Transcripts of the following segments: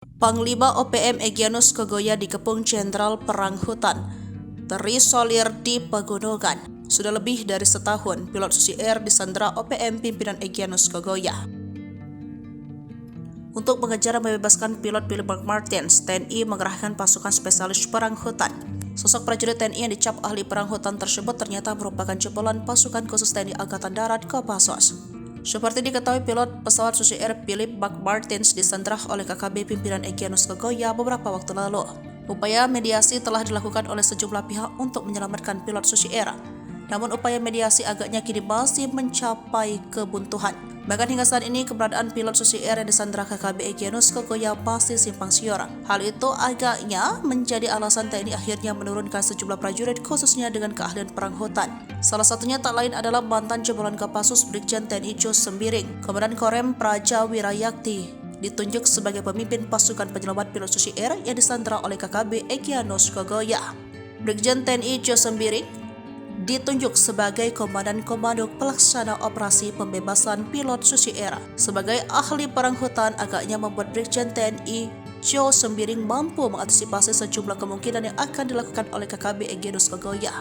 Panglima OPM Egyanus Kogoya dikepung Jenderal Perang Hutan, terisolir di pegunungan. Sudah lebih dari setahun, pilot Susi Air disandra OPM pimpinan Egyanus Kogoya. Untuk mengejar dan membebaskan pilot Philip McMartins, TNI mengerahkan pasukan spesialis perang hutan. Sosok prajurit TNI yang dicap ahli perang hutan tersebut ternyata merupakan jebolan pasukan khusus TNI Angkatan Darat Kopassus. Seperti diketahui, pilot pesawat Susi Air Philip McMartins disandra oleh KKB pimpinan Egyanus Kogoya beberapa waktu lalu. Upaya mediasi telah dilakukan oleh sejumlah pihak untuk menyelamatkan pilot Susi Air. Namun upaya mediasi agaknya kini masih mencapai kebuntuan. Bahkan hingga saat ini keberadaan pilot Susi Air yang disandra KKB Egyanus Kogoya masih simpang siur. Hal itu agaknya menjadi alasan TNI akhirnya menurunkan sejumlah prajurit khususnya dengan keahlian perang hutan. Salah satunya tak lain adalah mantan jebolan Kopassus Brigjen TNI Jos Sembiring, Komandan Korem Praja Wirayakti, ditunjuk sebagai pemimpin pasukan penyelamat pilot Susi Air yang disandra oleh KKB Egyanus Kogoya. Brigjen TNI Jos Sembiring ditunjuk sebagai Komandan Komando Pelaksana Operasi Pembebasan Pilot Susi Air. Sebagai ahli perang hutan, agaknya membuat Brigjen TNI Jos Sembiring mampu mengantisipasi sejumlah kemungkinan yang akan dilakukan oleh KKB Egyanus Kogoya.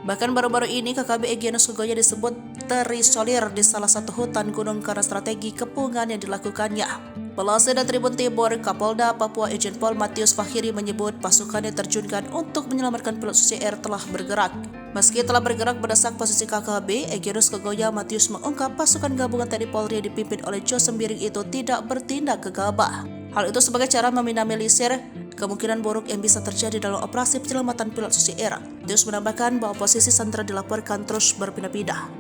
Bahkan baru-baru ini KKB Egyanus Kogoya disebut terisolir di salah satu hutan gunung karena strategi kepungan yang dilakukannya. Pelaksana dan Tribun Timur, Kapolda Papua Irjen Pol Matius Fahiri menyebut pasukan yang terjunkan untuk menyelamatkan pilot Susi Air telah bergerak. Meski telah bergerak mendesak posisi KKB, Egyanus Kogoya Matius mengungkap pasukan gabungan TNI Polri yang dipimpin oleh Jos Sembiring itu tidak bertindak gegabah. Hal itu sebagai cara meminimalisir kemungkinan buruk yang bisa terjadi dalam operasi penyelamatan pilot Susi Air. Matius menambahkan bahwa posisi sandera dilaporkan terus berpindah-pindah.